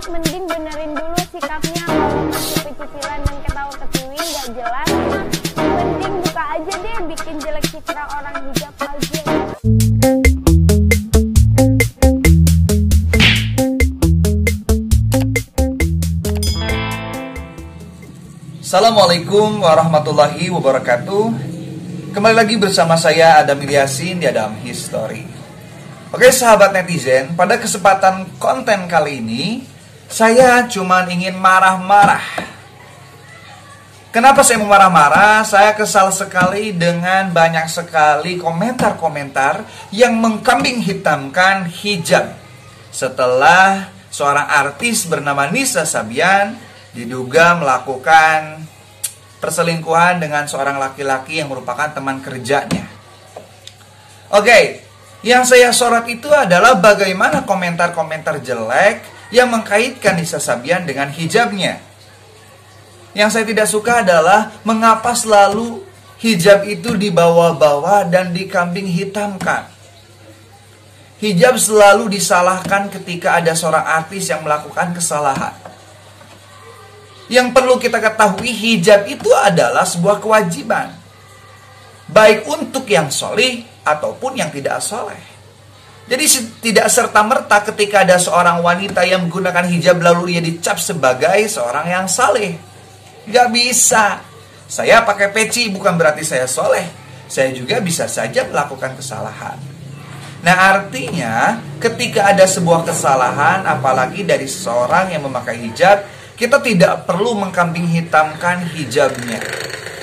jelas mending benerin dulu sikapnya. Kalau masih pecicilan dan ketawa-ketiwi nggak jelas, mending buka aja deh, bikin jelek citra orang hijab aja. Assalamualaikum warahmatullahi wabarakatuh. Kembali lagi bersama saya Adam Ilyasin di Adam History. Oke sahabat netizen, pada kesempatan konten kali ini saya cuma ingin marah-marah. Kenapa saya mau marah-marah? Saya kesal sekali dengan banyak sekali komentar-komentar yang mengkambing hitamkan hijab setelah seorang artis bernama Nisa Sabian diduga melakukan perselingkuhan dengan seorang laki-laki yang merupakan teman kerjanya. Oke, yang saya sorot itu adalah bagaimana komentar-komentar jelek yang mengkaitkan Nisa Sabian dengan hijabnya. Yang saya tidak suka adalah mengapa selalu hijab itu dibawa-bawa dan dikambing hitamkan. Hijab selalu disalahkan ketika ada seorang artis yang melakukan kesalahan. Yang perlu kita ketahui, hijab itu adalah sebuah kewajiban, baik untuk yang soleh ataupun yang tidak soleh. Jadi tidak serta-merta ketika ada seorang wanita yang menggunakan hijab lalu ia dicap sebagai seorang yang saleh. Gak bisa. Saya pakai peci bukan berarti saya soleh. Saya juga bisa saja melakukan kesalahan. Nah artinya ketika ada sebuah kesalahan, apalagi dari seseorang yang memakai hijab, kita tidak perlu mengkambing hitamkan hijabnya.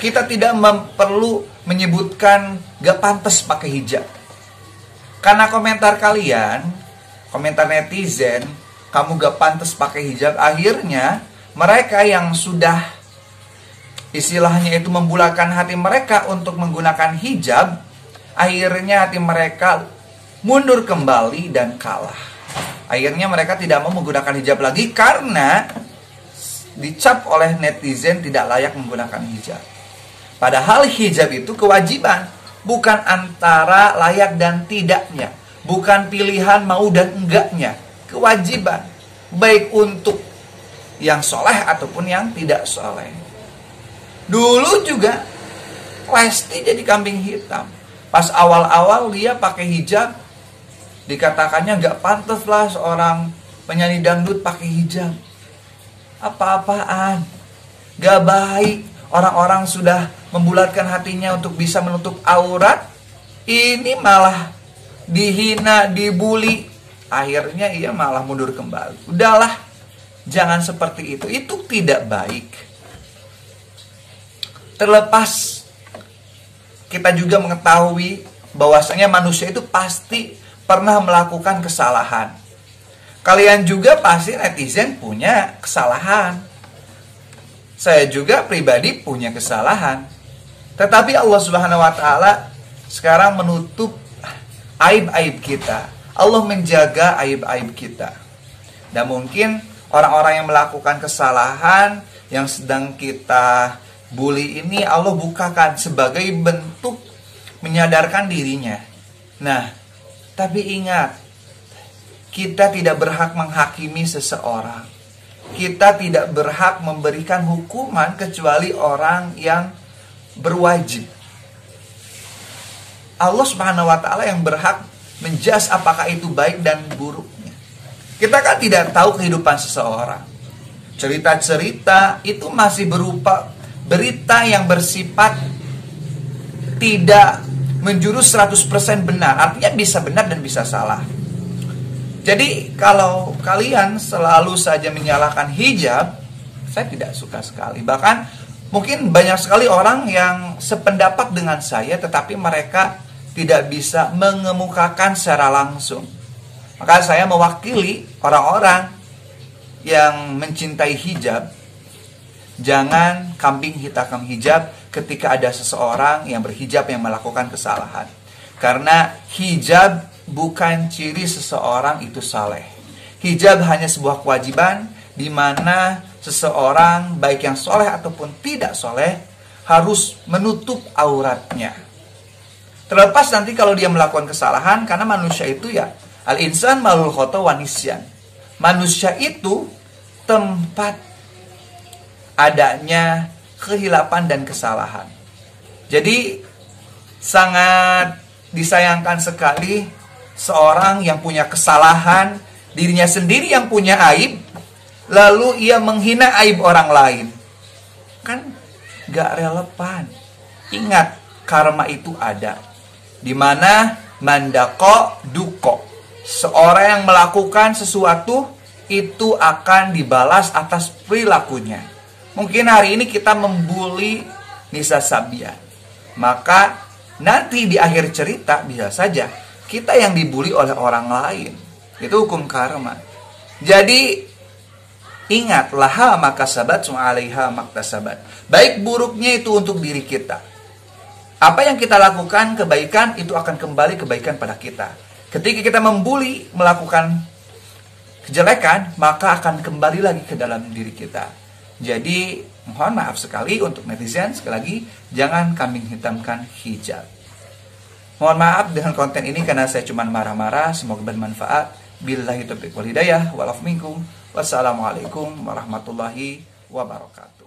Kita tidak perlu menyebutkan gak pantas pakai hijab. Karena komentar kalian, komentar netizen, kamu gak pantas pakai hijab, akhirnya mereka yang sudah istilahnya itu membulakan hati mereka untuk menggunakan hijab, akhirnya hati mereka mundur kembali dan kalah. Akhirnya mereka tidak mau menggunakan hijab lagi karena dicap oleh netizen tidak layak menggunakan hijab. Padahal hijab itu kewajiban, bukan antara layak dan tidaknya, bukan pilihan mau dan enggaknya, kewajiban, baik untuk yang soleh ataupun yang tidak soleh. Dulu juga Lesti jadi kambing hitam. Pas awal-awal dia pakai hijab, dikatakannya gak pantas lah seorang penyanyi dangdut pakai hijab. Apa-apaan, gak baik. Orang-orang sudah membulatkan hatinya untuk bisa menutup aurat, ini malah dihina, dibully. Akhirnya ia malah mundur kembali. Udahlah, jangan seperti itu tidak baik. Terlepas kita juga mengetahui bahwasanya manusia itu pasti pernah melakukan kesalahan. Kalian juga pasti netizen punya kesalahan. Saya juga pribadi punya kesalahan. Tetapi Allah Subhanahu wa taala sekarang menutup aib-aib kita. Allah menjaga aib-aib kita. Dan mungkin orang-orang yang melakukan kesalahan yang sedang kita bully ini Allah bukakan sebagai bentuk menyadarkan dirinya. Nah, tapi ingat, kita tidak berhak menghakimi seseorang. Kita tidak berhak memberikan hukuman kecuali orang yang berwajib. Allah Subhanahu wa taala yang berhak menjudge apakah itu baik dan buruknya. Kita kan tidak tahu kehidupan seseorang. Cerita-cerita itu masih berupa berita yang bersifat tidak menjurus 100% benar. Artinya bisa benar dan bisa salah. Jadi kalau kalian selalu saja menyalahkan hijab, saya tidak suka sekali. Bahkan mungkin banyak sekali orang yang sependapat dengan saya, tetapi mereka tidak bisa mengemukakan secara langsung. Maka saya mewakili orang-orang yang mencintai hijab. Jangan kambing hitamkan hijab ketika ada seseorang yang berhijab yang melakukan kesalahan. Karena hijab bukan ciri seseorang itu saleh. Hijab hanya sebuah kewajiban di mana seseorang baik yang soleh ataupun tidak soleh harus menutup auratnya. Terlepas nanti kalau dia melakukan kesalahan, karena manusia itu ya al-insan malul khata wa nisyan. Manusia itu tempat adanya kehilapan dan kesalahan. Jadi sangat disayangkan sekali seorang yang punya kesalahan, dirinya sendiri yang punya aib, lalu ia menghina aib orang lain. Kan gak relevan. Ingat, karma itu ada. Dimana mandako duko. Seorang yang melakukan sesuatu itu akan dibalas atas perilakunya. Mungkin hari ini kita membuli Nisa Sabian, maka nanti di akhir cerita bisa saja kita yang dibully oleh orang lain. Itu hukum karma. Jadi ingat, laha makasabat alaiha maktasabat. Baik buruknya itu untuk diri kita. Apa yang kita lakukan kebaikan itu akan kembali kebaikan pada kita. Ketika kita membuli, melakukan kejelekan, maka akan kembali lagi ke dalam diri kita. Jadi mohon maaf sekali untuk netizen, sekali lagi jangan kambing hitamkan hijab. Mohon maaf dengan konten ini karena saya cuma marah-marah. Semoga bermanfaat. Billahi taufiq wal hidayah. Wa'alafu minkum. Wassalamualaikum warahmatullahi wabarakatuh.